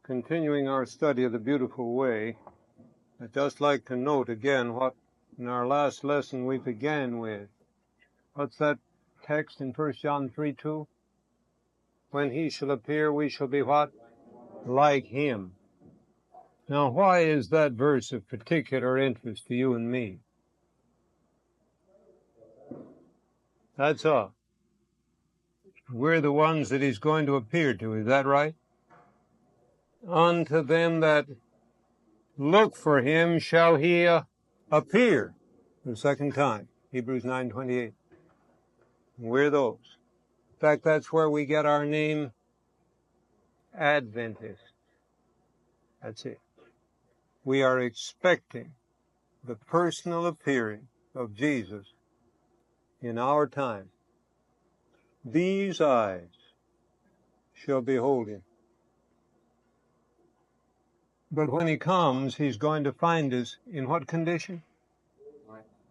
Continuing our study of the beautiful way, I'd just like to note again what in our last lesson we began with. What's that text in 1 John 3:2? When he shall appear, we shall be what? Like him. Now, why is that verse of particular interest to you and me? That's all. We're the ones that he's going to appear to, is that right? Unto them that look for him shall he appear. The second time, Hebrews 9:28. We're those. In fact, that's where we get our name, Adventist. That's it. We are expecting the personal appearing of Jesus in our time. These eyes shall behold him. But when he comes, he's going to find us in what condition?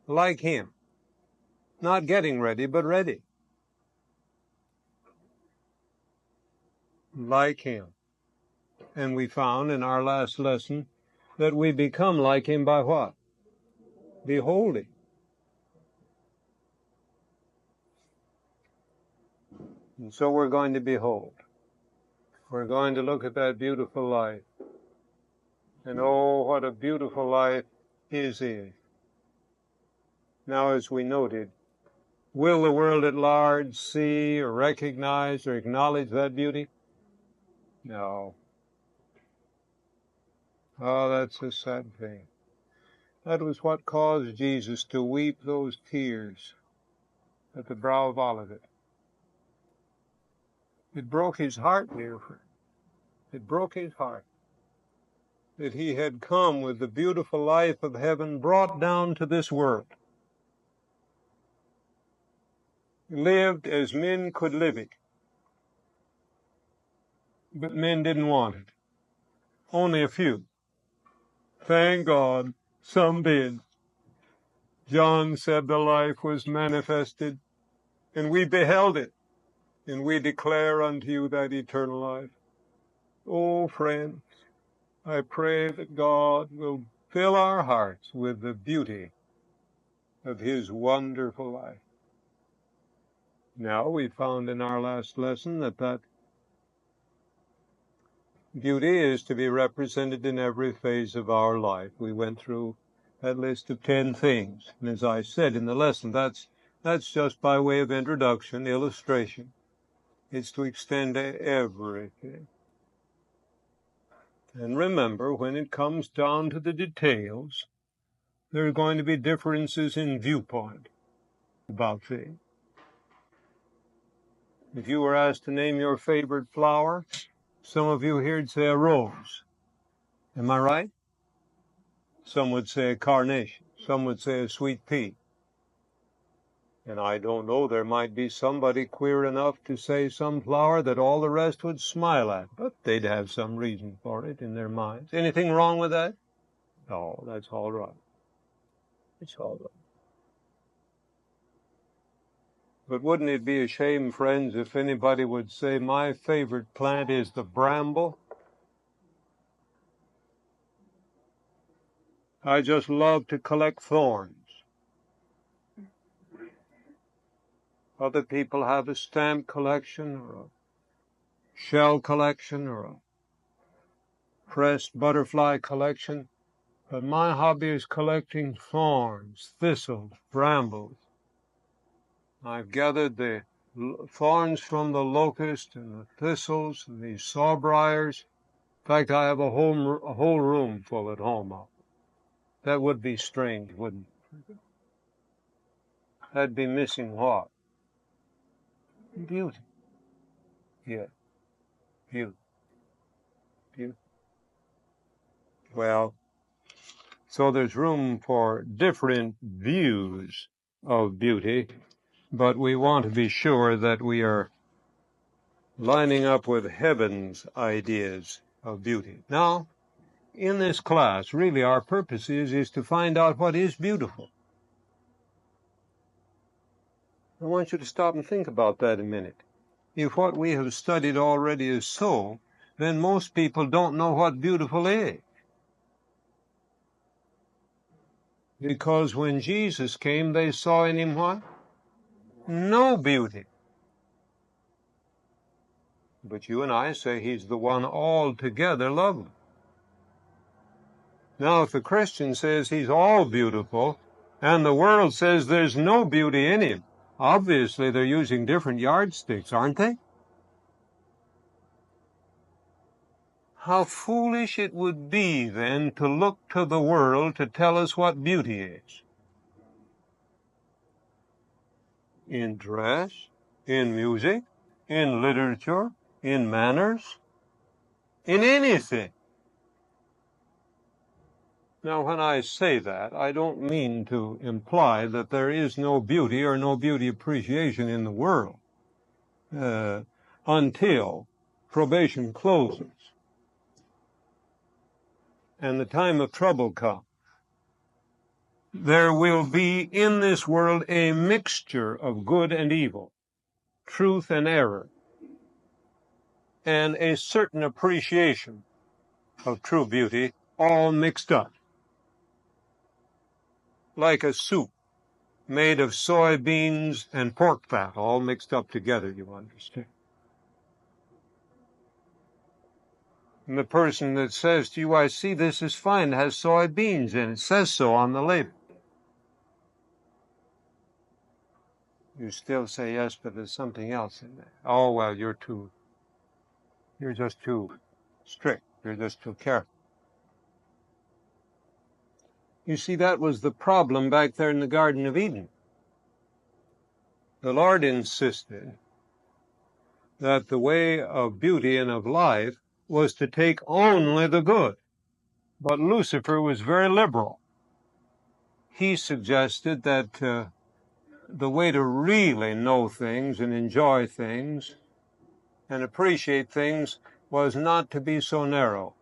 Like him. Not getting ready, but ready. Like him. And we found in our last lesson that we become like him by what? Beholding. And so we're going to behold. We're going to look at that beautiful life. And oh, what a beautiful life his is. Now, as we noted, will the world at large see or recognize or acknowledge that beauty? No. Oh, that's a sad thing. That was what caused Jesus to weep those tears at the brow of Olivet. It broke his heart, dear friend. It broke his heart that he had come with the beautiful life of heaven brought down to this world. Lived as men could live it. But men didn't want it. Only a few. Thank God, some did. John said the life was manifested, and we beheld it, and we declare unto you that eternal life. Oh, friends, I pray that God will fill our hearts with the beauty of his wonderful life. Now, we found in our last lesson that beauty is to be represented in every phase of our life. We went through that list of 10 things. And as I said in the lesson, that's just by way of introduction, illustration. It's to extend to everything. And remember, when it comes down to the details, there are going to be differences in viewpoint about things. If you were asked to name your favorite flower, some of you here would say a rose. Am I right? Some would say a carnation. Some would say a sweet pea. And I don't know, there might be somebody queer enough to say some flower that all the rest would smile at, but they'd have some reason for it in their minds. Anything wrong with that? No, that's all right. It's all right. But wouldn't it be a shame, friends, if anybody would say, my favorite plant is the bramble? I just love to collect thorns. Other people have a stamp collection or a shell collection or a pressed butterfly collection. But my hobby is collecting thorns, thistles, brambles. I've gathered the thorns from the locust and the thistles and these sawbriars. In fact, I have a whole room full at home of them. That would be strange, wouldn't it? That'd be missing what? Beauty. Yeah. Beauty. Beauty. Well, so there's room for different views of beauty, but we want to be sure that we are lining up with heaven's ideas of beauty. Now, in this class, really our purpose is to find out what is beautiful. I want you to stop and think about that a minute. If what we have studied already is so, then most people don't know what beautiful is. Because when Jesus came, they saw in him what? No beauty. But you and I say he's the one altogether lovely. Now, if the Christian says he's all beautiful, and the world says there's no beauty in him, obviously they're using different yardsticks, aren't they? How foolish it would be, then, to look to the world to tell us what beauty is. In dress, in music, in literature, in manners, in anything. Now, when I say that, I don't mean to imply that there is no beauty or no beauty appreciation in the world until probation closes and the time of trouble comes. There will be in this world a mixture of good and evil, truth and error, and a certain appreciation of true beauty, all mixed up, like a soup made of soybeans and pork fat, all mixed up together, you understand. And the person that says to you, I see this is fine, it has soybeans in it, says so on the label. You still say yes, but there's something else in there. Oh, well, you're just too strict. You're just too careful. You see, that was the problem back there in the Garden of Eden. The Lord insisted that the way of beauty and of life was to take only the good. But Lucifer was very liberal. He suggested that the way to really know things and enjoy things and appreciate things was not to be so narrow.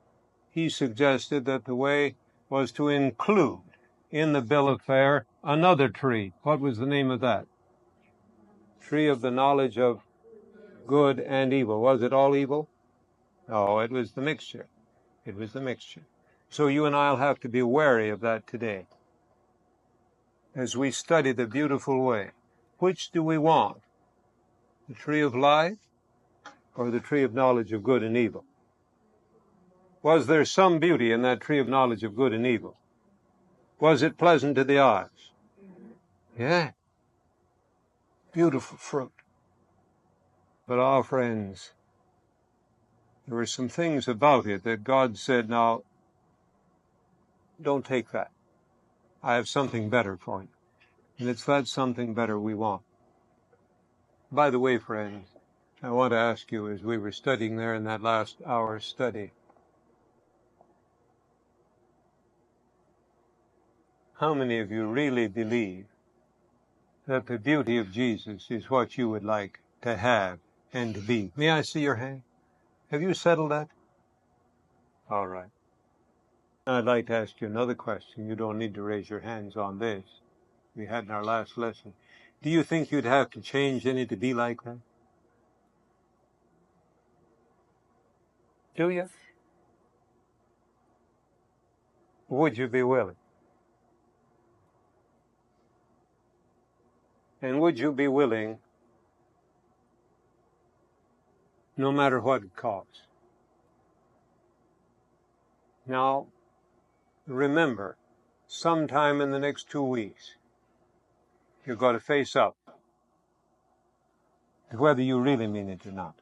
He suggested that the way was to include in the bill of fare another tree. What was the name of that? Tree of the knowledge of good and evil. Was it all evil? No, it was the mixture. It was the mixture. So you and I'll have to be wary of that today. As we study the beautiful way, which do we want? The tree of life or the tree of knowledge of good and evil? Was there some beauty in that tree of knowledge of good and evil? Was it pleasant to the eyes? Yeah. Beautiful fruit. But our friends, there were some things about it that God said, now, don't take that. I have something better for you. And it's that something better we want. By the way, friends, I want to ask you, as we were studying there in that last hour's study, how many of you really believe that the beauty of Jesus is what you would like to have and to be? May I see your hand? Have you settled that? All right. I'd like to ask you another question. You don't need to raise your hands on this. We had in our last lesson. Do you think you'd have to change any to be like that? Do you? Would you be willing? And would you be willing, no matter what it costs? Now, remember, sometime in the next 2 weeks, you're going to face up to whether you really mean it or not.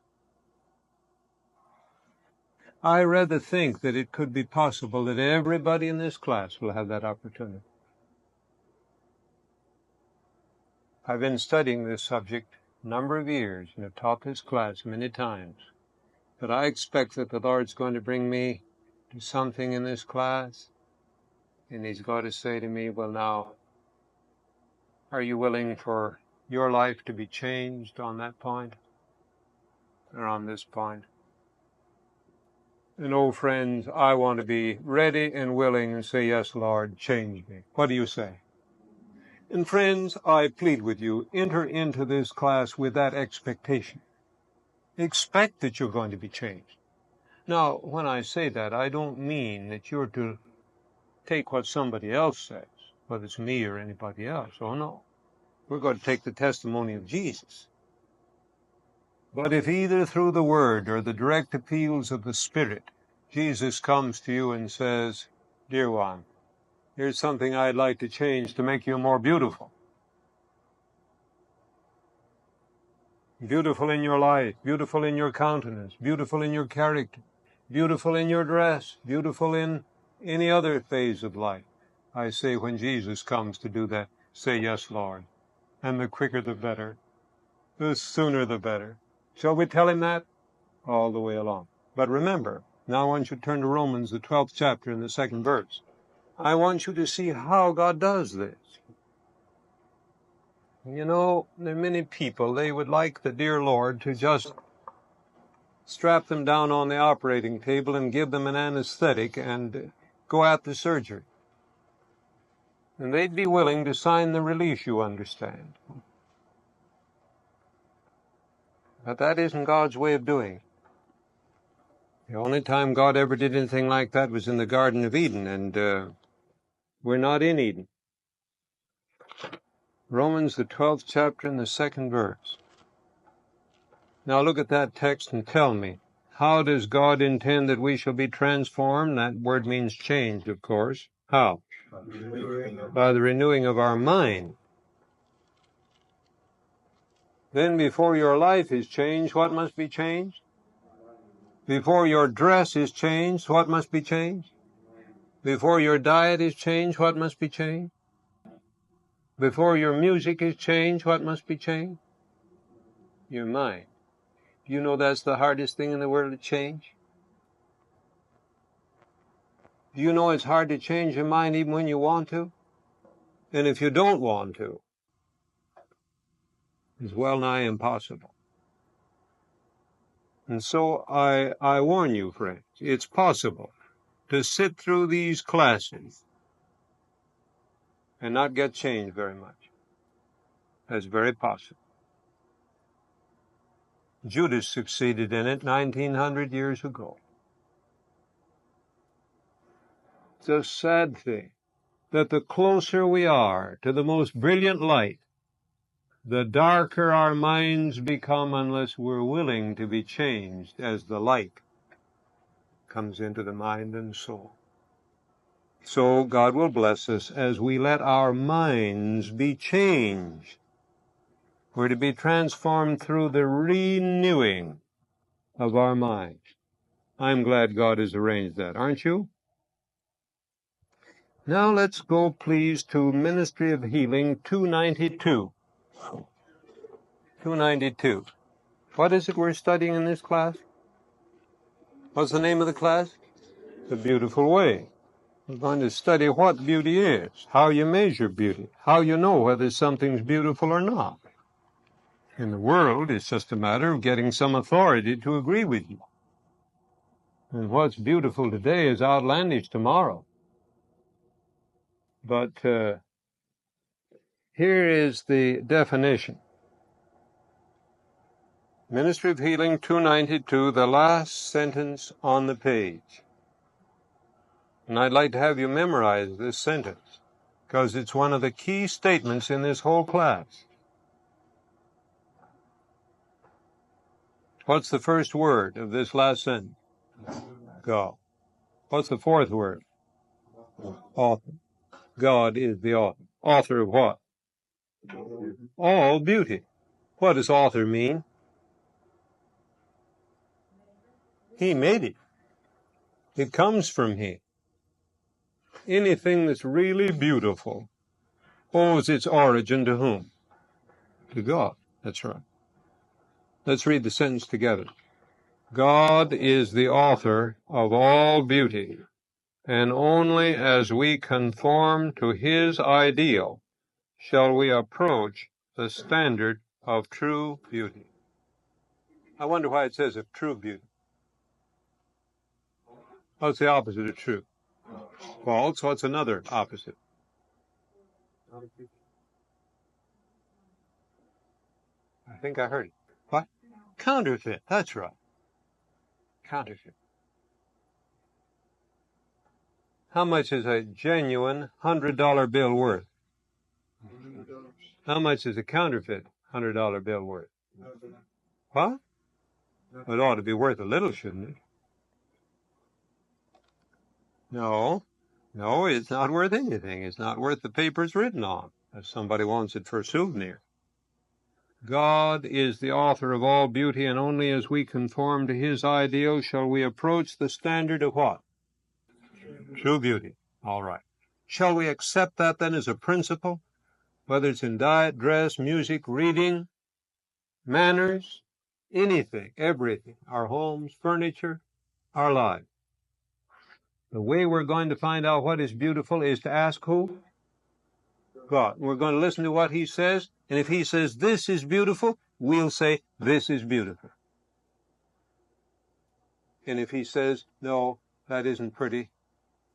I rather think that it could be possible that everybody in this class will have that opportunity. I've been studying this subject a number of years and have taught this class many times. But I expect that the Lord's going to bring me to something in this class, and He's going to say to me, well, now, are you willing for your life to be changed on that point or on this point? And, oh, friends, I want to be ready and willing and say, yes, Lord, change me. What do you say? And, friends, I plead with you, enter into this class with that expectation. Expect that you're going to be changed. Now, when I say that, I don't mean that you're to take what somebody else says, whether it's me or anybody else. Oh, no. We're going to take the testimony of Jesus. But if either through the Word or the direct appeals of the Spirit, Jesus comes to you and says, "Dear one, here's something I'd like to change to make you more beautiful. Beautiful in your life, beautiful in your countenance, beautiful in your character, beautiful in your dress, beautiful in any other phase of life." I say, when Jesus comes to do that, say, "Yes, Lord." And the quicker the better. The sooner the better. Shall we tell him that? All the way along. But remember, now I want you to turn to Romans, the 12th chapter, and the 2nd verse. I want you to see how God does this. You know, there are many people, they would like the dear Lord to just strap them down on the operating table and give them an anesthetic and go at the surgery. And they'd be willing to sign the release, you understand. But that isn't God's way of doing it. The only time God ever did anything like that was in the Garden of Eden, and we're not in Eden. Romans, the 12th chapter, and the 2nd verse. Now look at that text and tell me, how does God intend that we shall be transformed? That word means changed, of course. How? By the renewing of our mind. Then before your life is changed, what must be changed? Before your dress is changed, what must be changed? Before your diet is changed, what must be changed? Before your music is changed, what must be changed? Your mind. Do you know that's the hardest thing in the world to change? Do you know it's hard to change your mind even when you want to? And if you don't want to, it's well nigh impossible. And so I warn you, friends, it's possible to sit through these classes and not get changed very much. That's very possible. Judas succeeded in it 1900 years ago. It's a sad thing that the closer we are to the most brilliant light, the darker our minds become unless we're willing to be changed as the light comes into the mind and soul. So God will bless us as we let our minds be changed. We're to be transformed through the renewing of our minds. I'm glad God has arranged that, aren't you? Now let's go, please, to Ministry of Healing 292. 292. What is it we're studying in this class? What's the name of the class? The Beautiful Way. We're going to study what beauty is, how you measure beauty, how you know whether something's beautiful or not. In the world, it's just a matter of getting some authority to agree with you. And what's beautiful today is outlandish tomorrow. But here is the definition. Ministry of Healing 292, the last sentence on the page. And I'd like to have you memorize this sentence, because it's one of the key statements in this whole class. What's the first word of this last sentence? God. What's the fourth word? Author. God is the author. Author of what? All beauty. What does author mean? He made it. It comes from Him. Anything that's really beautiful owes its origin to whom? To God. That's right. Let's read the sentence together. God is the author of all beauty, and only as we conform to His ideal shall we approach the standard of true beauty. I wonder why it says of true beauty. What's the opposite of true? False. What's another opposite? I think I heard it. What? Counterfeit. That's right. Counterfeit. How much is a genuine $100 bill worth? How much is a counterfeit $100 bill worth? What? It ought to be worth a little, shouldn't it? No, it's not worth anything. It's not worth the paper it's written on, if somebody wants it for a souvenir. God is the author of all beauty, and only as we conform to his ideal shall we approach the standard of what? True beauty. All right. Shall we accept that then as a principle, whether it's in diet, dress, music, reading, manners, anything, everything, our homes, furniture, our lives? The way we're going to find out what is beautiful is to ask who? God. We're going to listen to what he says, and if he says this is beautiful, we'll say this is beautiful. And if he says, no, that isn't pretty,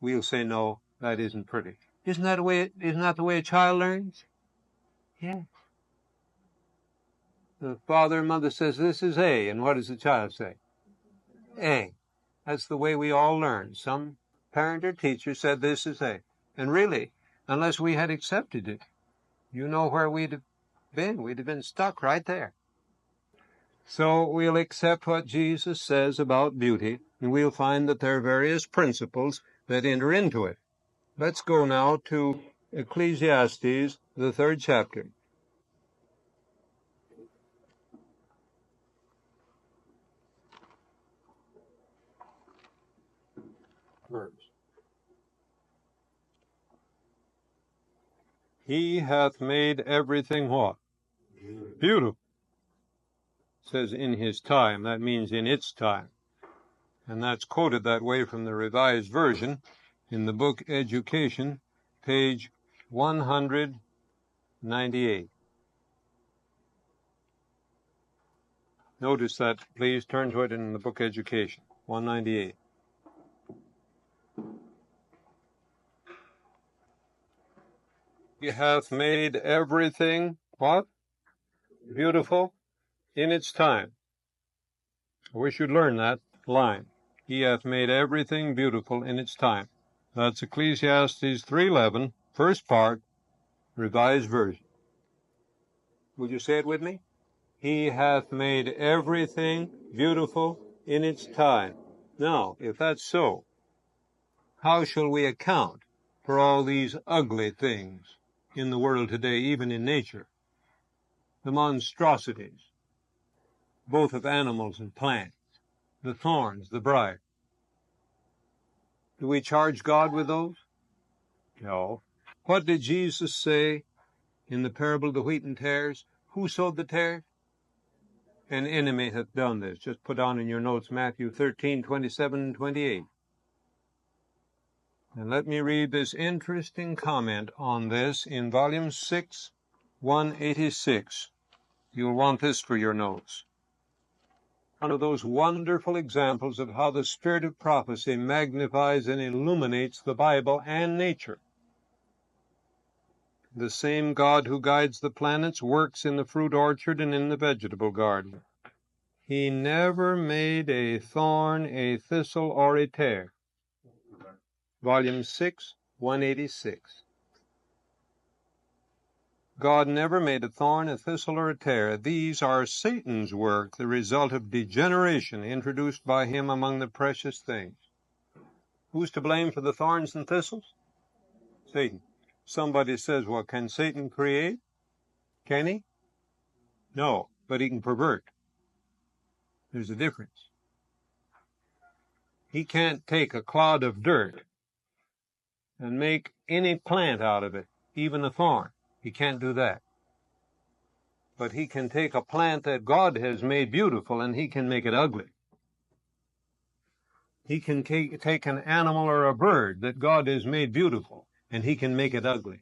we'll say, no, that isn't pretty. Isn't that the way a child learns? Yeah. The father and mother says, this is A, and what does the child say? A. That's the way we all learn. Some parent or teacher said this is A. And really, unless we had accepted it, you know where we'd have been. We'd have been stuck right there. So we'll accept what Jesus says about beauty, and we'll find that there are various principles that enter into it. Let's go now to Ecclesiastes, the 3rd chapter. He hath made everything what? Beautiful. It says in his time. That means in its time. And that's quoted that way from the Revised Version in the book Education, page 198. Notice that, please. Turn to it in the book Education, 198. He hath made everything, what? Beautiful in its time. I wish you'd learn that line. He hath made everything beautiful in its time. That's Ecclesiastes 3:11, first part, Revised Version. Would you say it with me? He hath made everything beautiful in its time. Now, if that's so, how shall we account for all these ugly things in the world today, even in nature? The monstrosities, both of animals and plants, the thorns, the briar. Do we charge God with those? No. What did Jesus say in the parable of the wheat and tares? Who sowed the tares? An enemy hath done this. Just put down in your notes Matthew 13:27 and 28. And let me read this interesting comment on this in volume 6, 186. You'll want this for your notes. One of those wonderful examples of how the spirit of prophecy magnifies and illuminates the Bible and nature. The same God who guides the planets works in the fruit orchard and in the vegetable garden. He never made a thorn, a thistle, or a tare. Volume 6, 186. God never made a thorn, a thistle, or a tare. These are Satan's work, the result of degeneration introduced by him among the precious things. Who's to blame for the thorns and thistles? Satan. Somebody says, well, can Satan create? Can he? No, but he can pervert. There's a difference. He can't take a clod of dirt and make any plant out of it, even a thorn. He can't do that. But he can take a plant that God has made beautiful and he can make it ugly. He can take an animal or a bird that God has made beautiful and he can make it ugly.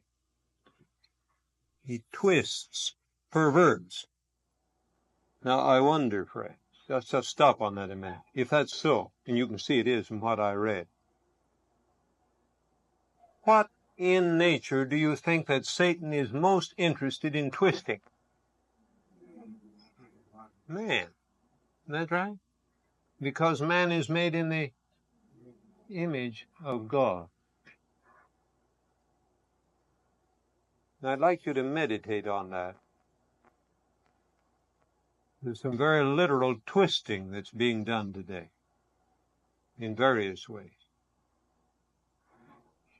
He twists, perverts. Now I wonder, friends, just stop on that a minute. If that's so, and you can see it is from what I read, what in nature do you think that Satan is most interested in twisting? Man. Isn't that right? Because man is made in the image of God. And I'd like you to meditate on that. There's some very literal twisting that's being done today in various ways.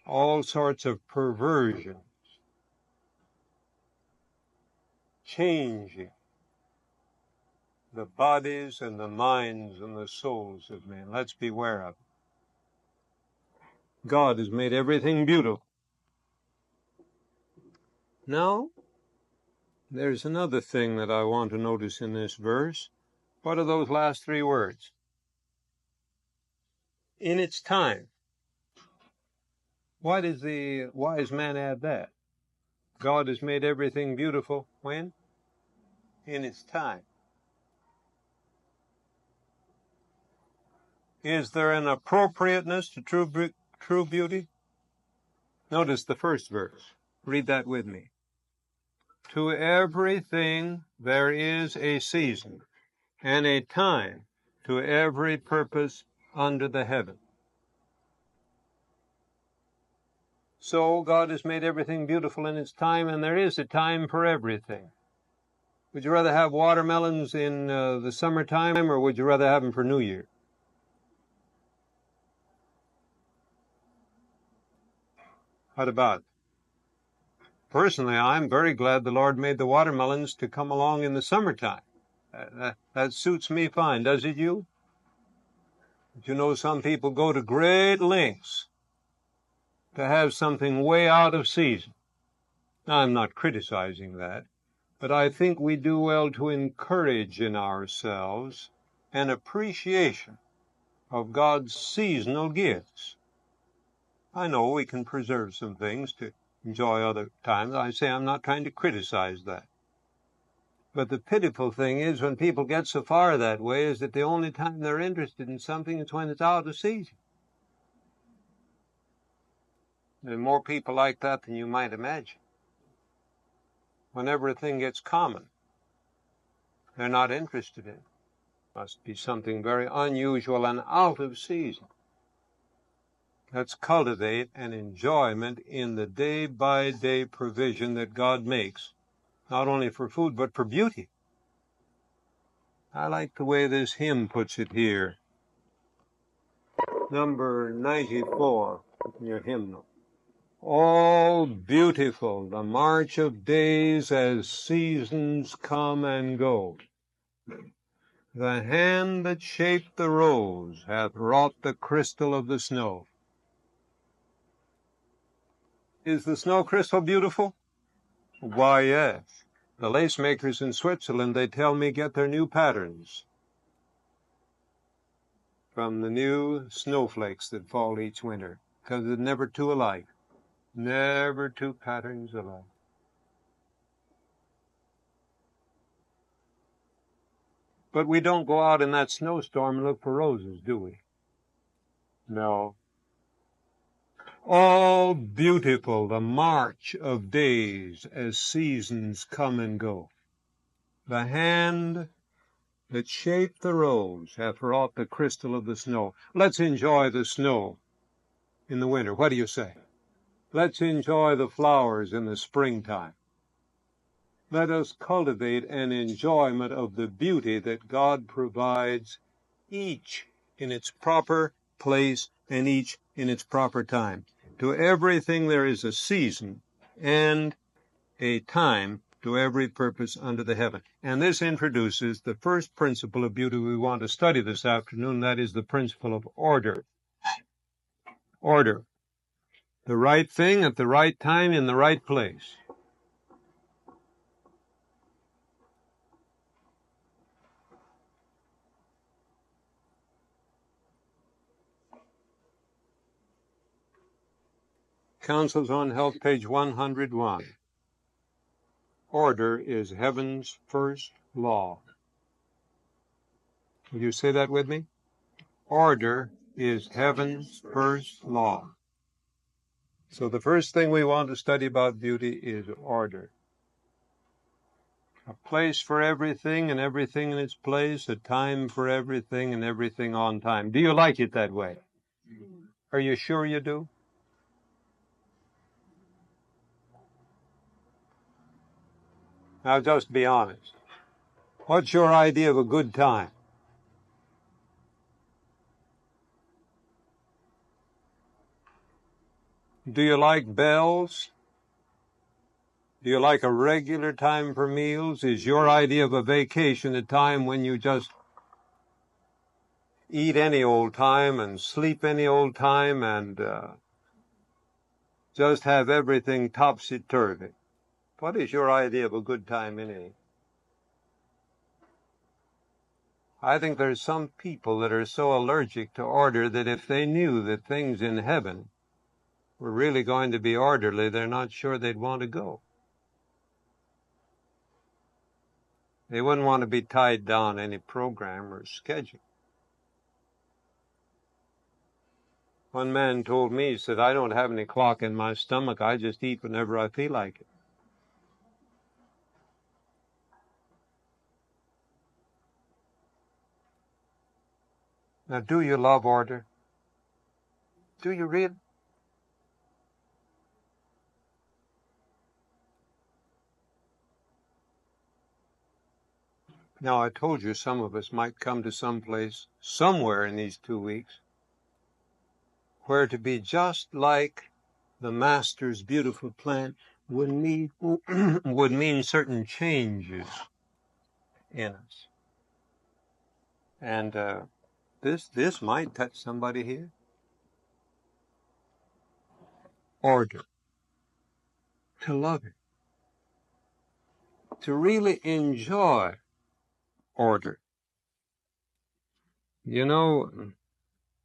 All sorts of perversions, changing the bodies and the minds and the souls of men. Let's beware of it. God has made everything beautiful. Now, there's another thing that I want to notice in this verse. What are those last three words? In its time. Why does the wise man add that? God has made everything beautiful. When? In its time. Is there an appropriateness to true beauty? Notice the first verse. Read that with me. To everything there is a season and a time to every purpose under the heaven. So God has made everything beautiful in its time, and there is a time for everything. Would you rather have watermelons in the summertime, or would you rather have them for New Year? What about it? Personally, I'm very glad the Lord made the watermelons to come along in the summertime. That suits me fine, does it you? But you know, some people go to great lengths to have something way out of season. Now, I'm not criticizing that, but I think we do well to encourage in ourselves an appreciation of God's seasonal gifts. I know we can preserve some things to enjoy other times. I say I'm not trying to criticize that. But the pitiful thing is when people get so far that way is that the only time they're interested in something is when it's out of season. There are more people like that than you might imagine. When everything gets common, they're not interested in it. Must be something very unusual and out of season. Let's cultivate an enjoyment in the day-by-day provision that God makes, not only for food, but for beauty. I like the way this hymn puts it here. Number 94 in your hymnal. All beautiful, the march of days as seasons come and go. The hand that shaped the rose hath wrought the crystal of the snow. Is the snow crystal beautiful? Why, yes. The lace makers in Switzerland, they tell me, get their new patterns from the new snowflakes that fall each winter, because they're never two alike. Never two patterns alike. But we don't go out in that snowstorm and look for roses, do we? No. All beautiful, the march of days as seasons come and go. The hand that shaped the rose hath wrought the crystal of the snow. Let's enjoy the snow in the winter. What do you say? Let's enjoy the flowers in the springtime. Let us cultivate an enjoyment of the beauty that God provides, each in its proper place and each in its proper time. To everything there is a season and a time to every purpose under the heaven. And this introduces the first principle of beauty we want to study this afternoon. That is the principle of order. Order. The right thing at the right time in the right place. Counsels on Health, page 101. Order is heaven's first law. Will you say that with me? Order is heaven's first law. So the first thing we want to study about beauty is order. A place for everything and everything in its place, a time for everything and everything on time. Do you like it that way? Are you sure you do? Now just be honest. What's your idea of a good time? Do you like bells? Do you like a regular time for meals? Is your idea of a vacation a time when you just eat any old time and sleep any old time and just have everything topsy-turvy? What is your idea of a good time anyway? I think there's some people that are so allergic to order that if they knew that things in heaven were really going to be orderly, they're not sure they'd want to go. They wouldn't want to be tied down to any program or schedule. One man told me, he said, I don't have any clock in my stomach. I just eat whenever I feel like it. Now, do you love order? Do you really? Now, I told you some of us might come to some place somewhere in these 2 weeks where to be just like the Master's beautiful plan would mean certain changes in us. And this might touch somebody here. Order. To love it. To really enjoy order. You know,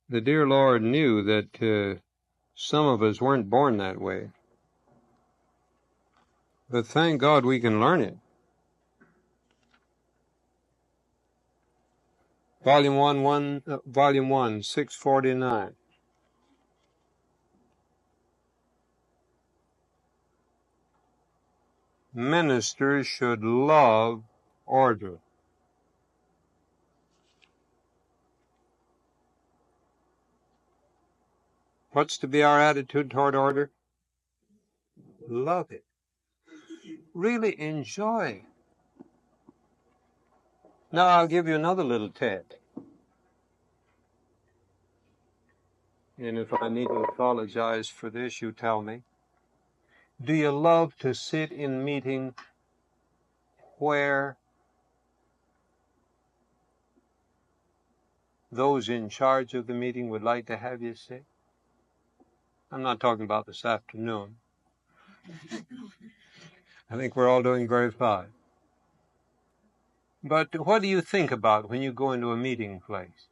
the dear Lord knew that some of us weren't born that way. But thank God we can learn it. Volume 1, 649. Ministers should love order. What's to be our attitude toward order? Love it. Really enjoy it. Now I'll give you another little test. And if I need to apologize for this, you tell me. Do you love to sit in meeting where those in charge of the meeting would like to have you sit? I'm not talking about this afternoon. I think we're all doing very fine. But what do you think about when you go into a meeting place?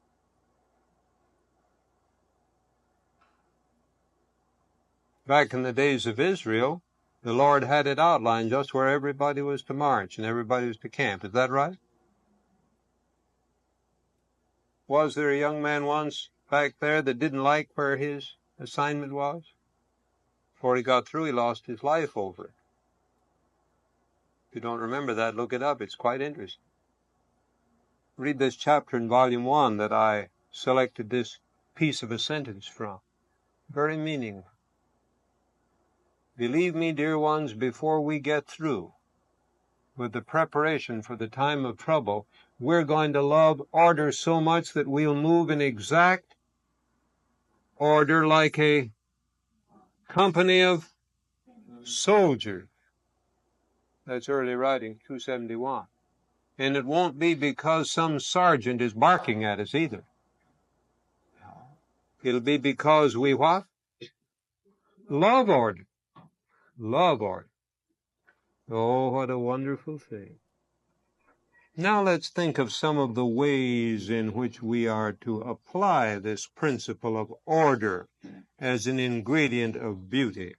Back in the days of Israel, the Lord had it outlined just where everybody was to march and everybody was to camp. Is that right? Was there a young man once back there that didn't like where his assignment was? Before he got through, he lost his life over it. If you don't remember that, look it up. It's quite interesting. Read this chapter in Volume 1 that I selected this piece of a sentence from. Very meaningful. Believe me, dear ones, before we get through with the preparation for the time of trouble, we're going to love order so much that we'll move in exact order like a company of soldiers. That's early writing, 271. And it won't be because some sergeant is barking at us either. It'll be because we what? Love order. Love order. Oh, what a wonderful thing. Now let's think of some of the ways in which we are to apply this principle of order as an ingredient of beauty.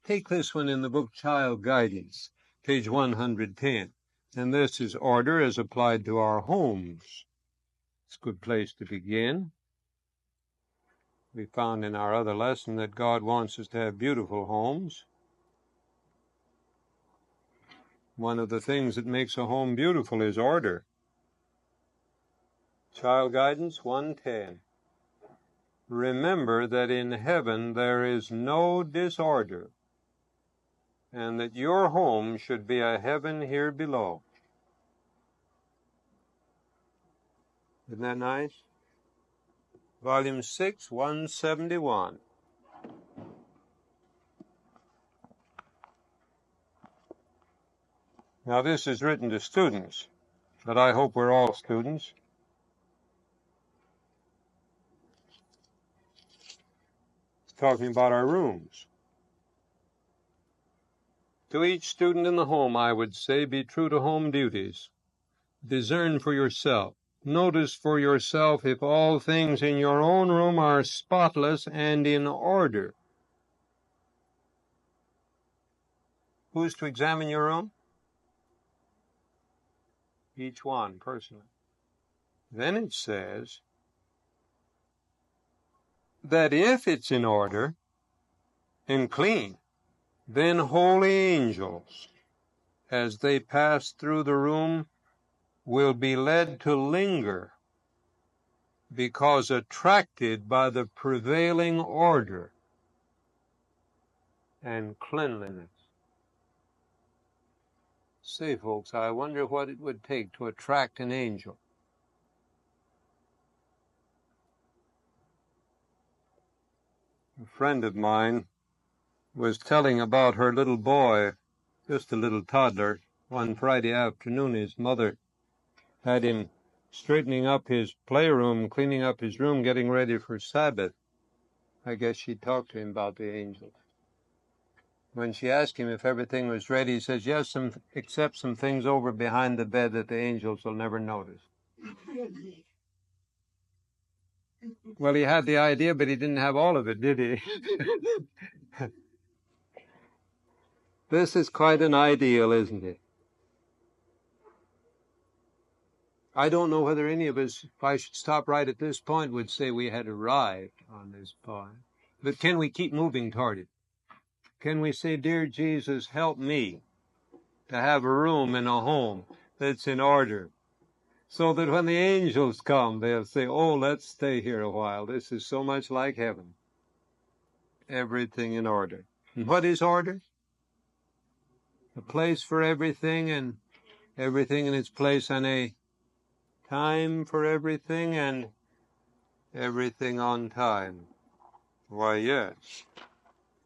Take this one in the book Child Guidance, page 110. And this is order as applied to our homes. It's a good place to begin. We found in our other lesson that God wants us to have beautiful homes. One of the things that makes a home beautiful is order. Child Guidance 110. Remember that in heaven there is no disorder. and that your home should be a heaven here below. Isn't that nice? Volume 6, 171. Now this is written to students, but I hope we're all students. It's talking about our rooms. To each student in the home, I would say, be true to home duties. Discern for yourself. Notice for yourself if all things in your own room are spotless and in order. Who's to examine your room? Each one personally. Then it says that if it's in order and clean, then holy angels, as they pass through the room, will be led to linger because attracted by the prevailing order and cleanliness. Say, folks, I wonder what it would take to attract an angel. A friend of mine was telling about her little boy, just a little toddler. One Friday afternoon, his mother had him straightening up his playroom, cleaning up his room, getting ready for Sabbath. I guess she talked to him about the angels. When she asked him if everything was ready, he says, yes, except some things over behind the bed that the angels will never notice. Well, he had the idea, but he didn't have all of it, did he? This is quite an ideal, isn't it? I don't know whether any of us, if I should stop right at this point, would say we had arrived on this point. But can we keep moving toward it? Can we say, dear Jesus, help me to have a room in a home that's in order, so that when the angels come, they'll say, oh, let's stay here a while. This is so much like heaven. Everything in order. And what is order? A place for everything, and everything in its place, and a time for everything, and everything on time. Why, yes.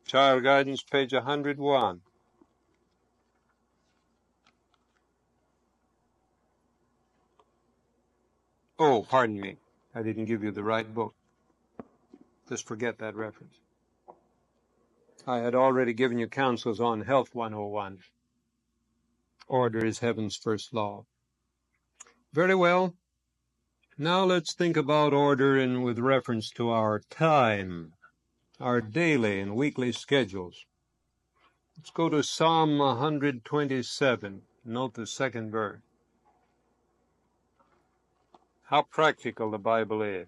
Child Guidance, page 101. Oh, pardon me. I didn't give you the right book. Just forget that reference. I had already given you counsels on Health 101. Order is heaven's first law. Very well. Now let's think about order and with reference to our time, our daily and weekly schedules. Let's go to Psalm 127. Note the second verse. How practical the Bible is.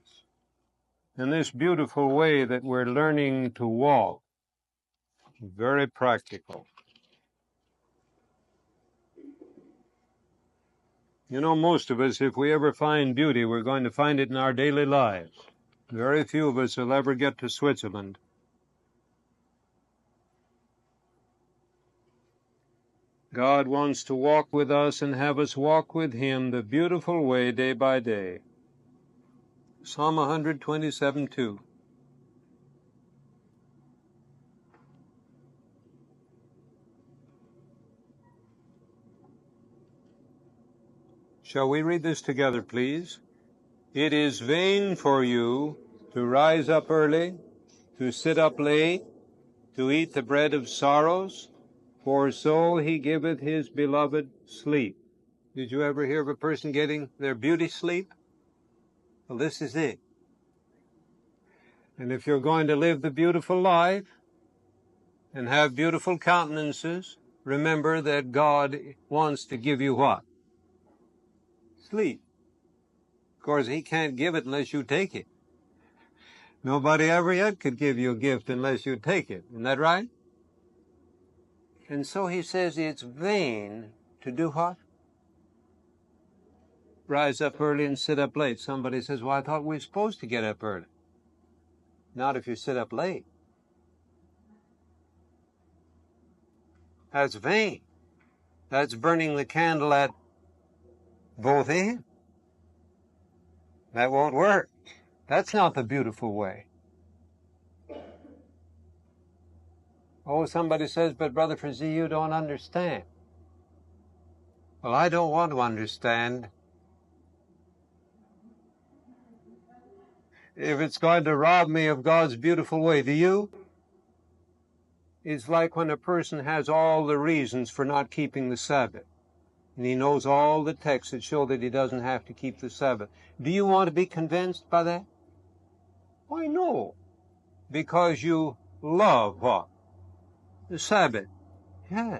In this beautiful way that we're learning to walk, very practical. You know, most of us, if we ever find beauty, we're going to find it in our daily lives. Very few of us will ever get to Switzerland. God wants to walk with us and have us walk with Him the beautiful way day by day. Psalm 127:2. Shall we read this together, please? It is vain for you to rise up early, to sit up late, to eat the bread of sorrows, for so He giveth His beloved sleep. Did you ever hear of a person getting their beauty sleep? Well, this is it. And if you're going to live the beautiful life and have beautiful countenances, remember that God wants to give you what? Sleep. Of course, He can't give it unless you take it. Nobody ever yet could give you a gift unless you take it. Isn't that right? And so He says it's vain to do what? Rise up early and sit up late. Somebody says, well, I thought we were supposed to get up early. Not if you sit up late. That's vain. That's burning the candle at both ends. That won't work. That's not the beautiful way. Oh, somebody says, but Brother Frazee, you don't understand. Well, I don't want to understand if it's going to rob me of God's beautiful way. Do you? It's like when a person has all the reasons for not keeping the Sabbath, and he knows all the texts that show that he doesn't have to keep the Sabbath. Do you want to be convinced by that? Why, no. Because you love what? The Sabbath. Yeah.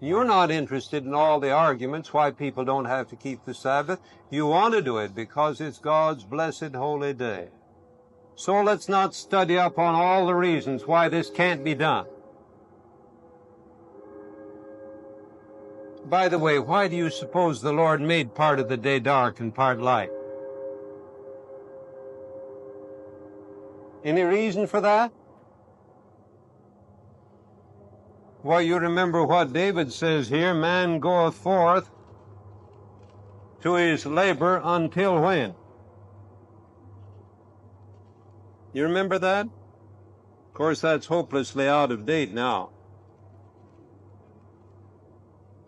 You're not interested in all the arguments why people don't have to keep the Sabbath. You want to do it because it's God's blessed holy day. So let's not study up on all the reasons why this can't be done. By the way, why do you suppose the Lord made part of the day dark and part light? Any reason for that? Well, you remember what David says here, man goeth forth to his labor until when? You remember that? Of course, that's hopelessly out of date now.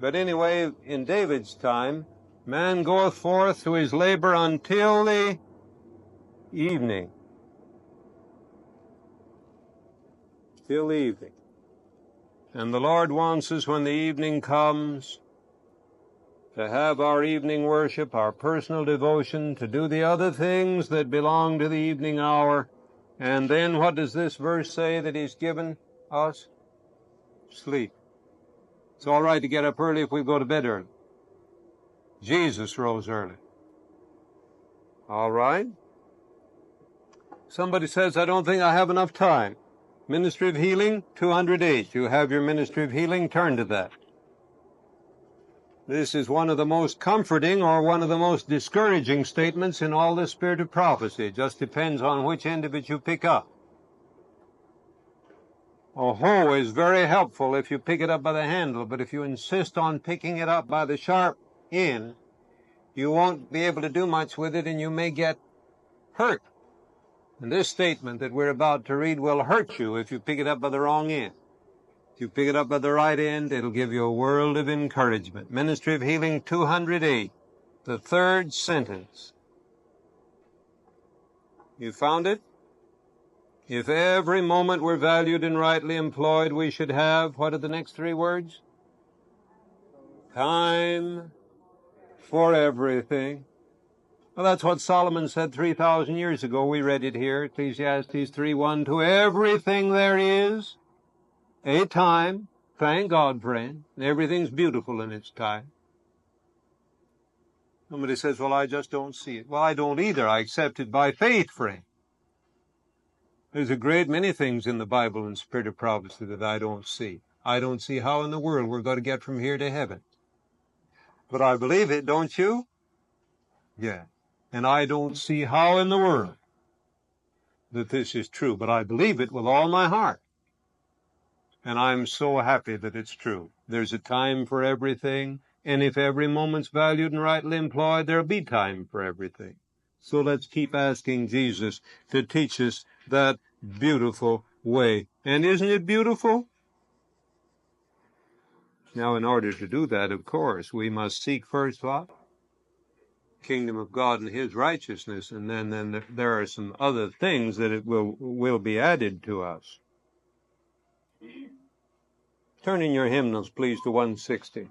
But anyway, in David's time, man goeth forth to his labor until the evening. Till the evening. And the Lord wants us, when the evening comes, to have our evening worship, our personal devotion, to do the other things that belong to the evening hour. And then what does this verse say that He's given us? Sleep. It's all right to get up early if we go to bed early. Jesus rose early. All right? Somebody says, I don't think I have enough time. Ministry of Healing, 208. You have your Ministry of Healing, turn to that. This is one of the most comforting or one of the most discouraging statements in all the spirit of prophecy. It just depends on which end of it you pick up. A hoe is very helpful if you pick it up by the handle, but if you insist on picking it up by the sharp end, you won't be able to do much with it and you may get hurt. And this statement that we're about to read will hurt you if you pick it up by the wrong end. If you pick it up by the right end, it'll give you a world of encouragement. Ministry of Healing 208, the third sentence. You found it? If every moment were valued and rightly employed, we should have, what are the next three words? Time for everything. Well, that's what Solomon said 3,000 years ago. We read it here, Ecclesiastes 3:1. To everything there is a time. Thank God, friend. Everything's beautiful in its time. Somebody says, well, I just don't see it. Well, I don't either. I accept it by faith, friend. There's a great many things in the Bible and spirit of prophecy that I don't see. I don't see how in the world we're going to get from here to heaven. But I believe it, don't you? Yeah. And I don't see how in the world that this is true, but I believe it with all my heart. And I'm so happy that it's true. There's a time for everything, and if every moment's valued and rightly employed, there'll be time for everything. So let's keep asking Jesus to teach us that beautiful way. And isn't it beautiful? Now, in order to do that, of course, we must seek first what? Kingdom of God and His righteousness, and then there are some other things that it will be added to us. Turn in your hymnals, please, to 160.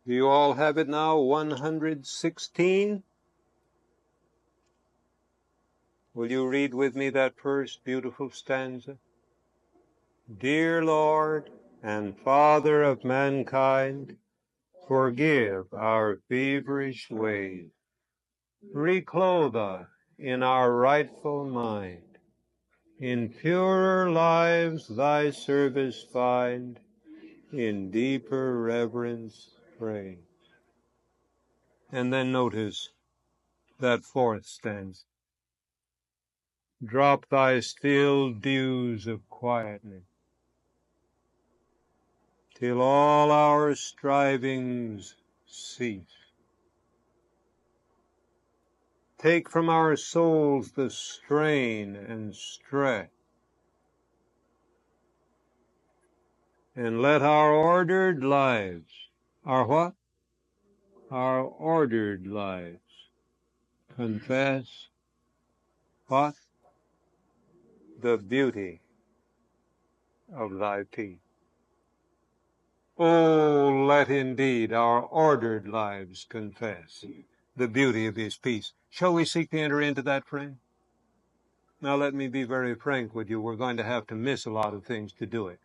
Do you all have it now? 116? Will you read with me that first beautiful stanza? Dear Lord and Father of mankind, forgive our feverish ways. Reclothe us in our rightful mind. In purer lives thy service find. In deeper reverence pray. And then notice that fourth stanza. Drop thy still dews of quietness, till all our strivings cease. Take from our souls the strain and stress, and let our ordered lives, our what? Our ordered lives confess what? The beauty of thy peace. Oh, let indeed our ordered lives confess the beauty of his peace. Shall we seek to enter into that, friend? Now let me be very frank with you. We're going to have to miss a lot of things to do it.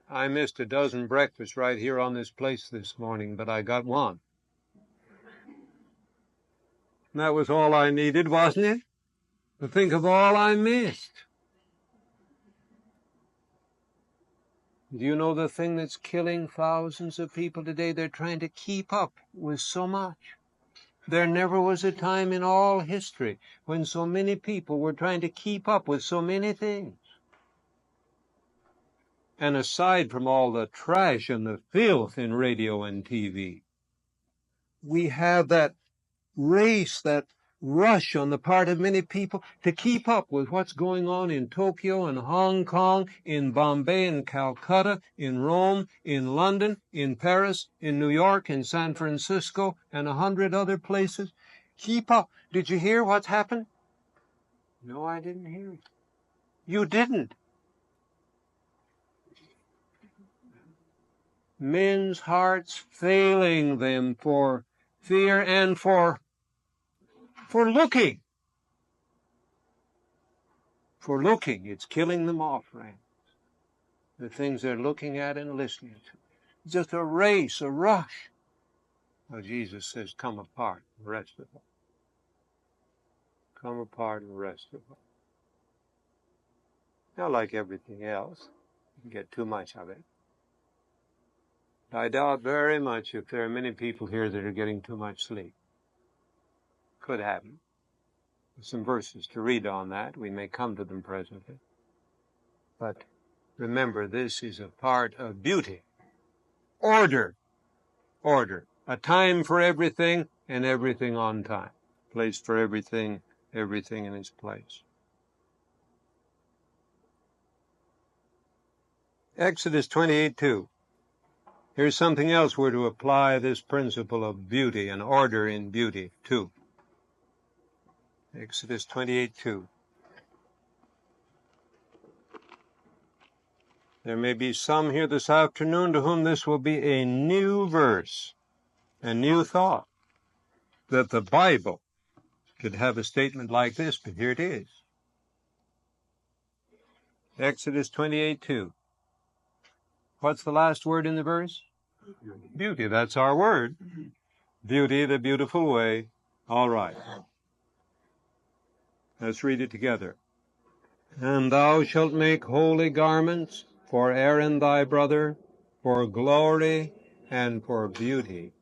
I missed a dozen breakfasts right here on this place this morning, but I got one. And that was all I needed, wasn't it? To think of all I missed. Do you know the thing that's killing thousands of people today? They're trying to keep up with so much. There never was a time in all history when so many people were trying to keep up with so many things. And aside from all the trash and the filth in radio and TV, we have that race, that rush on the part of many people to keep up with what's going on in Tokyo and Hong Kong, in Bombay and Calcutta, in Rome, in London, in Paris, in New York, in San Francisco, and 100 other places. Keep up. Did you hear what's happened? No, I didn't hear it. You didn't. Men's hearts failing them for fear and for looking. For looking. It's killing them off, friends. The things they're looking at and listening to. It's just a race, a rush. Well, Jesus says, come apart and rest of all. Come apart and rest of all. Not like everything else. You can get too much of it. I doubt very much if there are many people here that are getting too much sleep. Could happen. There's some verses to read on that. We may come to them presently. But remember, this is a part of beauty. Order. Order. A time for everything and everything on time. Place for everything, everything in its place. Exodus 28:2. Here's something else we're to apply this principle of beauty and order in beauty to. Exodus 28:2. There may be some here this afternoon to whom this will be a new verse, a new thought, that the Bible could have a statement like this, but here it is. Exodus 28:2. What's the last word in the verse? Beauty. That's our word. Beauty, the beautiful way. All right. Let's read it together. And thou shalt make holy garments for Aaron thy brother, for glory and for beauty.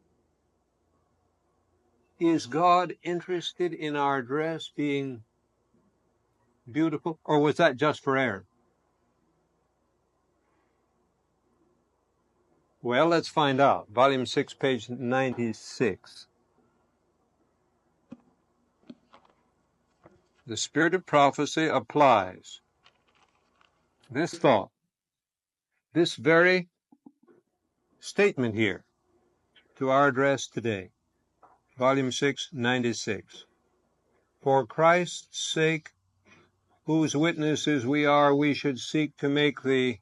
Is God interested in our dress being beautiful, or was that just for Aaron? Well, let's find out. Volume 6, page 96. The spirit of prophecy applies this thought, this very statement here, to our dress today. Volume 6, 96. For Christ's sake, whose witnesses we are, we should seek to make the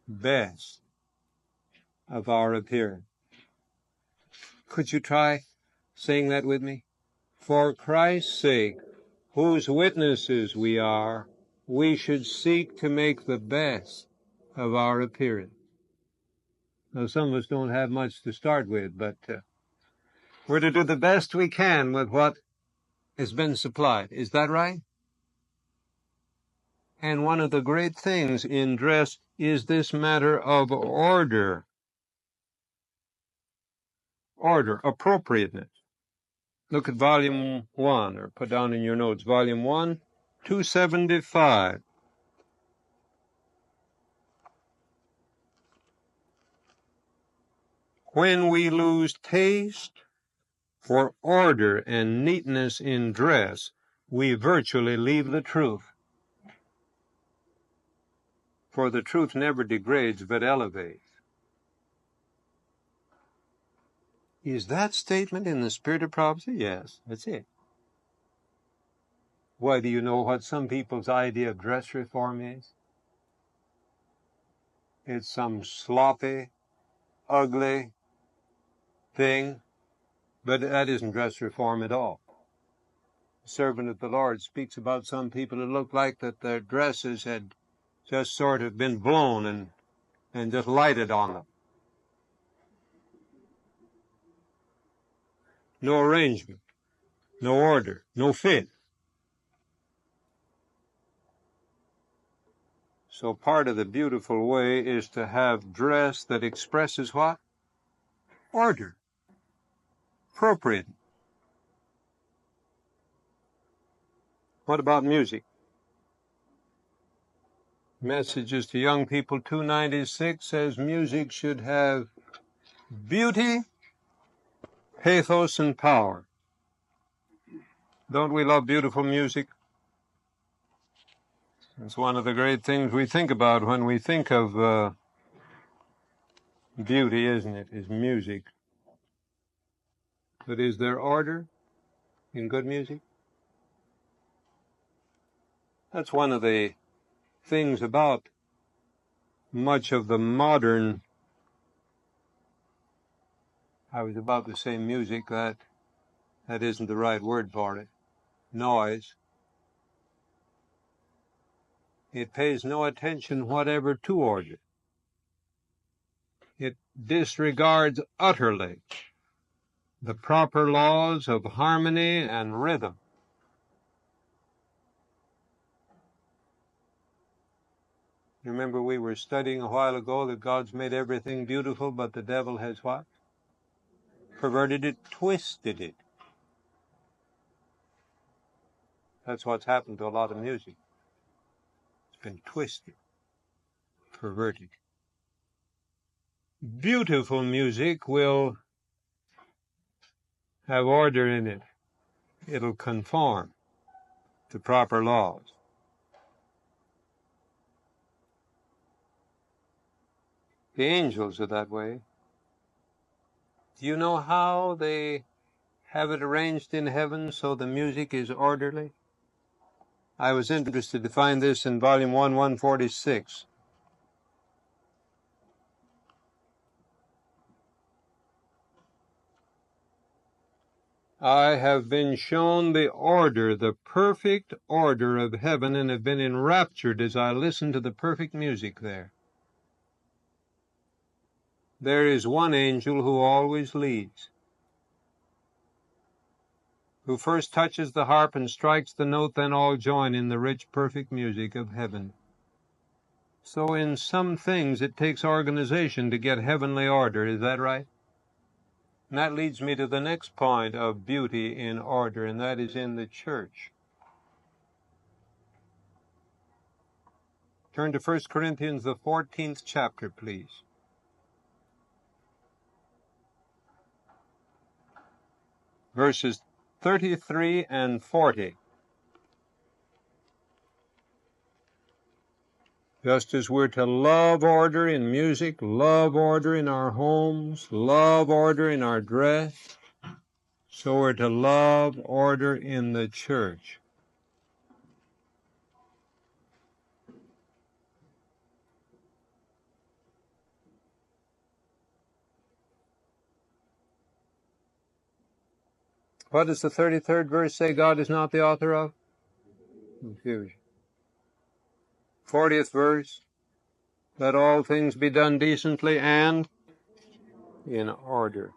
best of our appearance. Could you try saying that with me? For Christ's sake, whose witnesses we are, we should seek to make the best of our appearance. Now, some of us don't have much to start with, but we're to do the best we can with what has been supplied. Is that right? And one of the great things in dress is this matter of order. order, appropriateness. Look at volume 1, or put down in your notes, volume 1, 275. When we lose taste for order and neatness in dress, we virtually leave the truth. For the truth never degrades but elevates. Is that statement in the spirit of prophecy? Yes, that's it. Why, do you know what some people's idea of dress reform is? It's some sloppy, ugly thing, but that isn't dress reform at all. The servant of the Lord speaks about some people who look like that their dresses had just sort of been blown and just lighted on them. No arrangement, no order, no fit. So part of the beautiful way is to have dress that expresses what? Order. Appropriate. What about music? Messages to Young People 296 says music should have beauty, pathos, and power. Don't we love beautiful music? It's one of the great things we think about when we think of beauty, isn't it? Is music. But is there order in good music? That's one of the things about much of the modern, I was about to say music, that isn't the right word for it, noise. It pays no attention whatever to order. It disregards utterly the proper laws of harmony and rhythm. Remember, we were studying a while ago that God's made everything beautiful, but the devil has what? Perverted it, twisted it. That's what's happened to a lot of music. It's been twisted, perverted. Beautiful music will have order in it. It'll conform to proper laws. The angels are that way. Do you know how they have it arranged in heaven so the music is orderly? I was interested to find this in volume 1, 146. I have been shown the order, the perfect order of heaven, and have been enraptured as I listen to the perfect music there. There is one angel who always leads, who first touches the harp and strikes the note, then all join in the rich, perfect music of heaven. So in some things it takes organization to get heavenly order, is that right? And that leads me to the next point of beauty in order, and that is in the church. Turn to 1 Corinthians, the 14th chapter, please. Verses 33 and 40. Just as we're to love order in music, love order in our homes, love order in our dress, so we're to love order in the church. What does the 33rd verse say God is not the author of? Confusion. 40th verse, let all things be done decently and in order.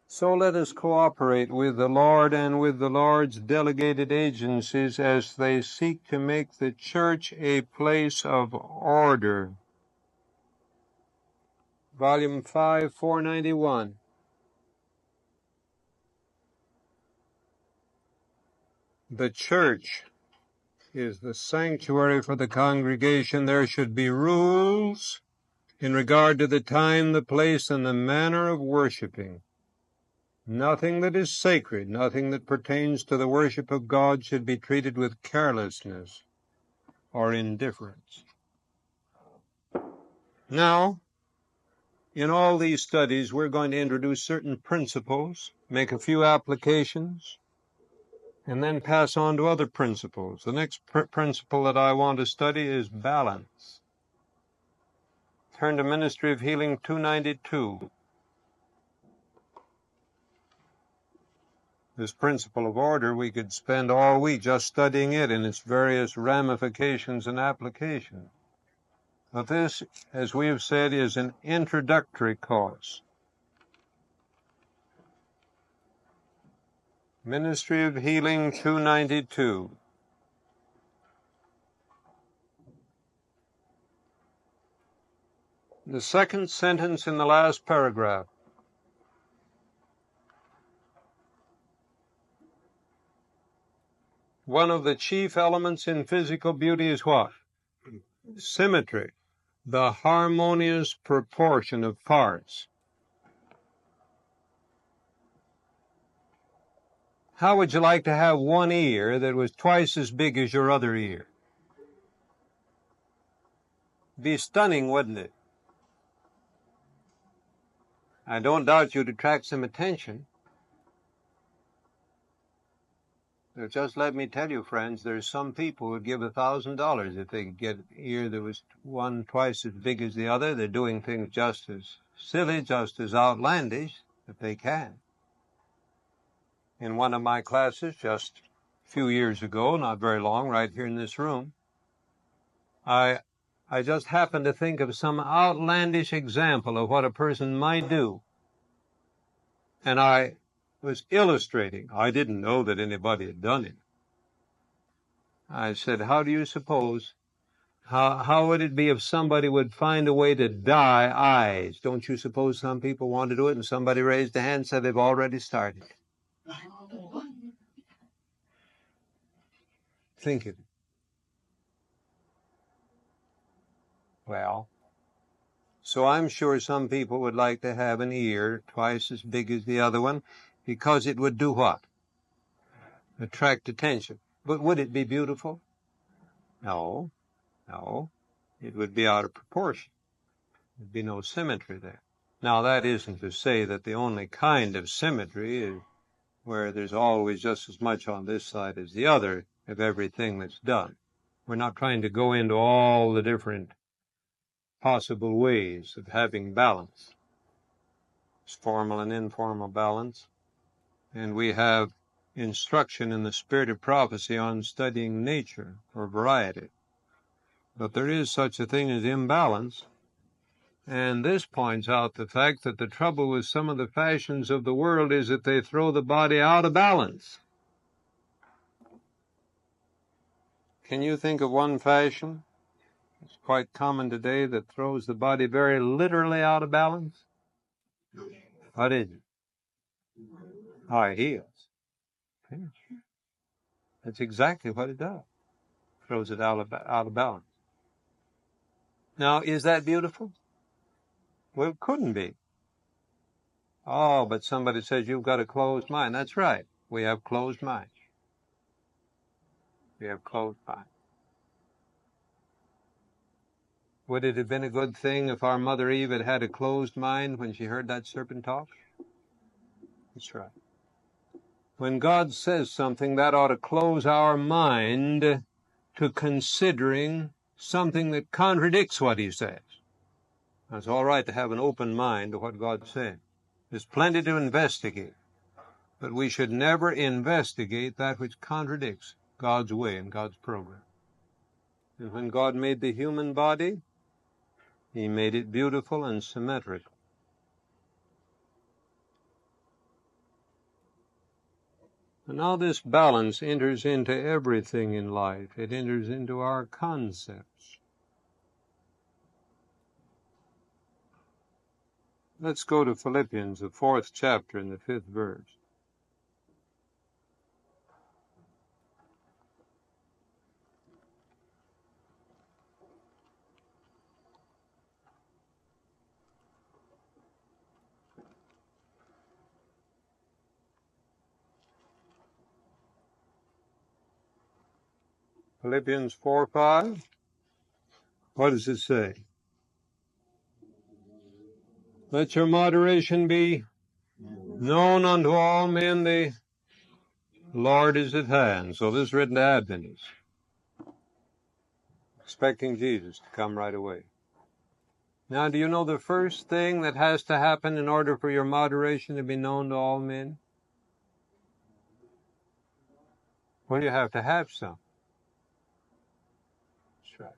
So let us cooperate with the Lord and with the Lord's delegated agencies as they seek to make the church a place of order. volume 5, 491. The church is the sanctuary for the congregation. There should be rules in regard to the time, the place, and the manner of worshiping. Nothing that is sacred, nothing that pertains to the worship of God should be treated with carelessness or indifference. Now, in all these studies, we're going to introduce certain principles, make a few applications, and then pass on to other principles. The next principle that I want to study is balance. Turn to Ministry of Healing 292. This principle of order, we could spend all week just studying it in its various ramifications and applications. But this, as we have said, is an introductory course. Ministry of Healing 292. The second sentence in the last paragraph. One of the chief elements in physical beauty is what? Symmetry, the harmonious proportion of parts. How would you like to have one ear that was twice as big as your other ear? Be stunning, wouldn't it? I don't doubt you'd attract some attention. Just let me tell you, friends, there's some people who would give $1,000 if they could get an ear that was one twice as big as the other. They're doing things just as silly, just as outlandish, if they can. In one of my classes just a few years ago, not very long, right here in this room, I just happened to think of some outlandish example of what a person might do. And I was illustrating. I didn't know that anybody had done it. I said, how do you suppose, how would it be if somebody would find a way to dye eyes? Don't you suppose some people want to do it? And somebody raised a hand and said they've already started. Think of it. Well, so I'm sure some people would like to have an ear twice as big as the other one, because it would do what? Attract attention. But would it be beautiful? No, no. It would be out of proportion. There'd be no symmetry there. Now, that isn't to say that the only kind of symmetry is where there's always just as much on this side as the other of everything that's done. We're not trying to go into all the different possible ways of having balance. It's formal and informal balance. And we have instruction in the spirit of prophecy on studying nature for variety. But there is such a thing as imbalance. And this points out the fact that the trouble with some of the fashions of the world is that they throw the body out of balance. Can you think of one fashion? It's quite common today that throws the body very literally out of balance. What is it? High heels. That's exactly what it does. Throws it out of balance. Now, is that beautiful? Well, it couldn't be. Oh, but somebody says you've got a closed mind. That's right. We have closed minds. We have closed minds. Would it have been a good thing if our mother Eve had had a closed mind when she heard that serpent talk? That's right. When God says something, that ought to close our mind to considering something that contradicts what he says. Now, it's all right to have an open mind to what God said. There's plenty to investigate. But we should never investigate that which contradicts God's way and God's program. And when God made the human body, he made it beautiful and symmetrical. And now this balance enters into everything in life. It enters into our concepts. Let's go to Philippians, the 4th chapter and the 5th verse. Philippians 4:5. What does it say? Let your moderation be known unto all men, the Lord is at hand. So this is written to Adventists, expecting Jesus to come right away. Now, do you know the first thing that has to happen in order for your moderation to be known to all men? Well, you have to have some. That's right.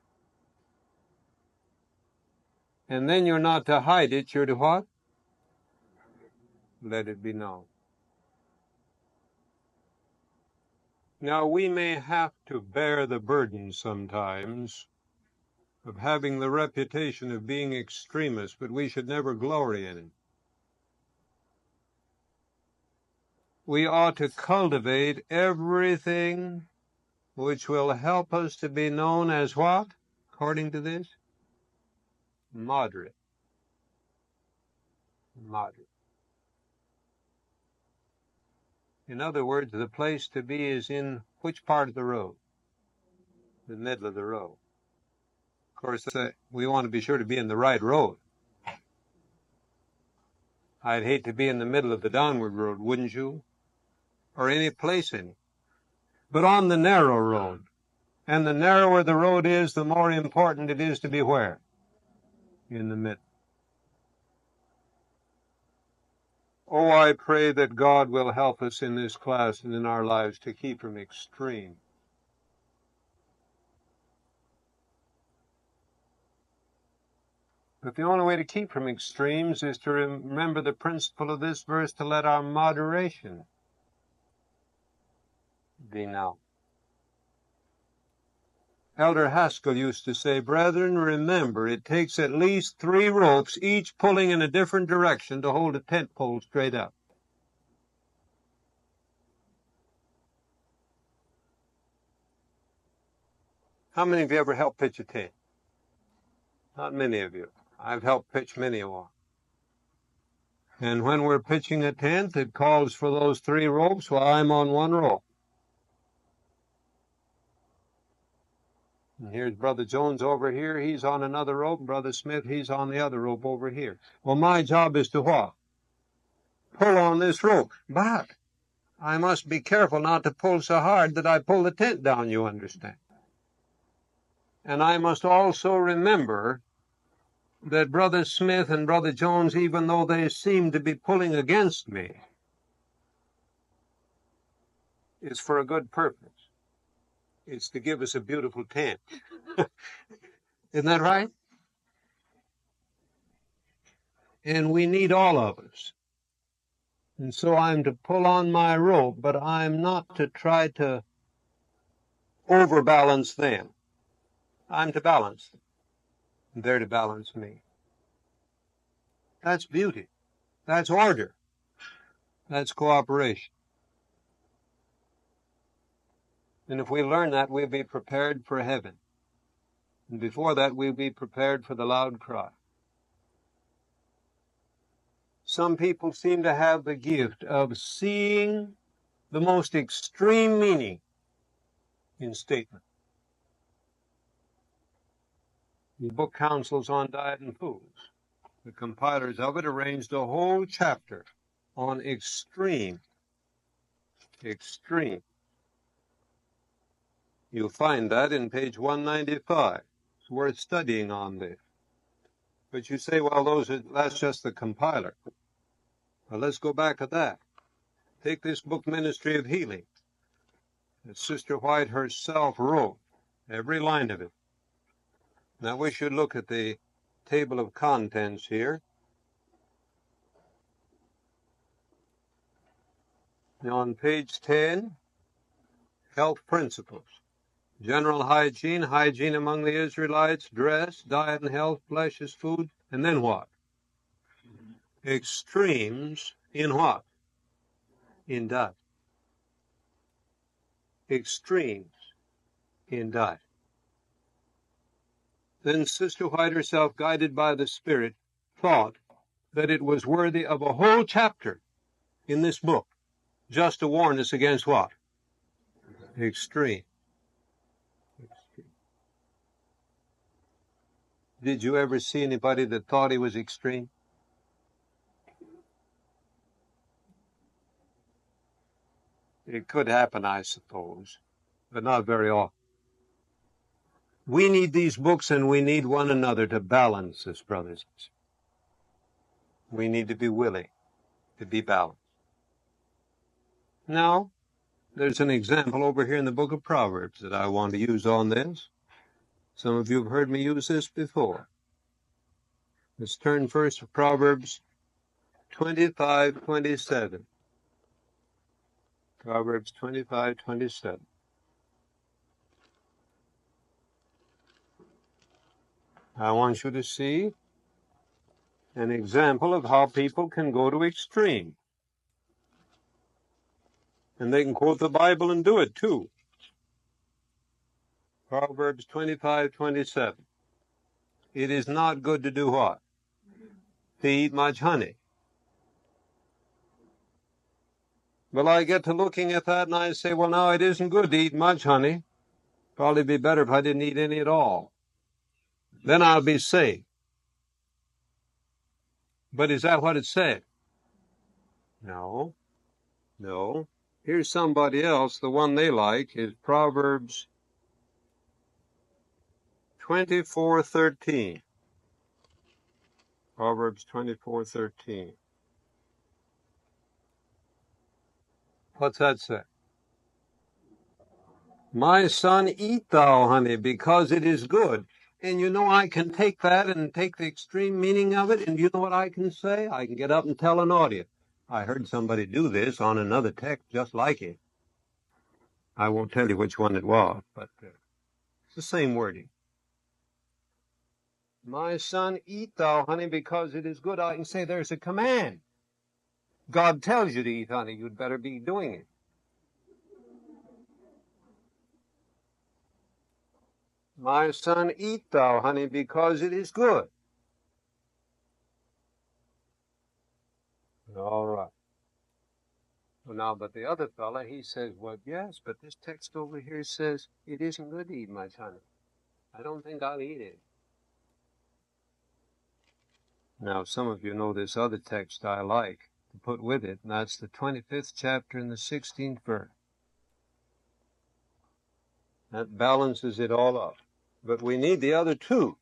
And then you're not to hide it, you're to what? Let it be known. Now, we may have to bear the burden sometimes of having the reputation of being extremists, but we should never glory in it. We ought to cultivate everything which will help us to be known as what? According to this? Moderate. Moderate. In other words, the place to be is in which part of the road? The middle of the road. Of course, we want to be sure to be in the right road. I'd hate to be in the middle of the downward road, wouldn't you? Or any place in it. But on the narrow road. And the narrower the road is, the more important it is to be where? In the middle. Oh, I pray that God will help us in this class and in our lives to keep from extreme. But the only way to keep from extremes is to remember the principle of this verse, to let our moderation be known. Elder Haskell used to say, brethren, remember, it takes at least 3 ropes, each pulling in a different direction, to hold a tent pole straight up. How many of you ever helped pitch a tent? Not many of you. I've helped pitch many a one. And when we're pitching a tent, it calls for those 3 ropes while I'm on 1 rope. And here's Brother Jones over here. He's on another rope. Brother Smith, he's on the other rope over here. Well, my job is to what? Pull on this rope. But I must be careful not to pull so hard that I pull the tent down, you understand. And I must also remember that Brother Smith and Brother Jones, even though they seem to be pulling against me, is for a good purpose. It's to give us a beautiful tent. Isn't that right? And we need all of us. And so I'm to pull on my rope, but I'm not to try to overbalance them. I'm to balance them. They're to balance me. That's beauty. That's order. That's cooperation. And if we learn that, we'll be prepared for heaven. And before that, we'll be prepared for the loud cry. Some people seem to have the gift of seeing the most extreme meaning in statement. The book Counsels on Diet and Foods, the compilers of it arranged a whole chapter on extreme. You'll find that in page 195. It's worth studying on this. But you say, well, that's just the compiler. Well, let's go back to that. Take this book, Ministry of Healing, that Sister White herself wrote, every line of it. Now we should look at the table of contents here. Now on page 10, health principles. General hygiene, hygiene among the Israelites, dress, diet and health, flesh is food, and then what? Extremes in what? In diet. Extremes in diet. Then Sister White herself, guided by the Spirit, thought that it was worthy of a whole chapter in this book just to warn us against what? Extreme. Did you ever see anybody that thought he was extreme? It could happen, I suppose, but not very often. We need these books and we need one another to balance us, brothers. We need to be willing to be balanced. Now, there's an example over here in the book of Proverbs that I want to use on this. Some of you have heard me use this before. Let's turn first to Proverbs 25:27. Proverbs 25:27. I want you to see an example of how people can go to extreme. And they can quote the Bible and do it too. Proverbs 25:27. It is not good to do what? To eat much honey. Well, I get to looking at that and I say, well, now it isn't good to eat much honey. Probably be better if I didn't eat any at all. Then I'll be safe. But is that what it said? No. No. Here's somebody else. The one they like is Proverbs 24:13. Proverbs 24:13. What's that say? My son, eat thou honey, because it is good. And you know, I can take that and take the extreme meaning of it, and you know what I can say? I can get up and tell an audience. I heard somebody do this on another text just like it. I won't tell you which one it was, but it's the same wording. My son, eat thou honey, because it is good. I can say there's a command. God tells you to eat honey. You'd better be doing it. My son, eat thou honey, because it is good. All right. Well, now, but the other fella, he says, well, yes, but this text over here says it isn't good to eat much honey. I don't think I'll eat it. Now, some of you know this other text I like to put with it, and that's the 25th chapter and the 16th verse. That balances it all up. But we need the other two.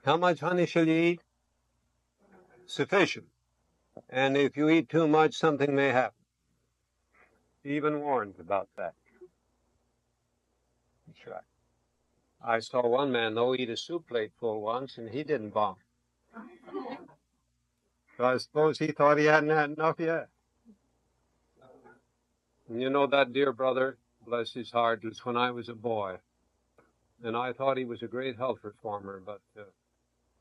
How much honey shall you eat? Sufficient. And if you eat too much, something may happen. Even warns about that. That's right. I saw one man, though, eat a soup plate full once, and he didn't vomit. So I suppose he thought he hadn't had enough yet. And you know, that dear brother, bless his heart, was when I was a boy. And I thought he was a great health reformer, but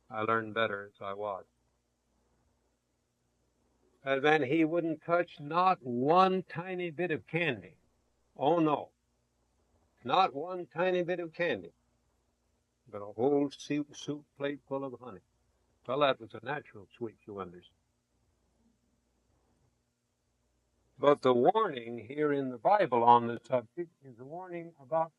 I learned better as I was. And then he wouldn't touch not one tiny bit of candy. Oh, no. Not one tiny bit of candy. But a whole soup plate full of honey. Well, that was a natural sweet, you understand. But the warning here in the Bible on this subject is a warning about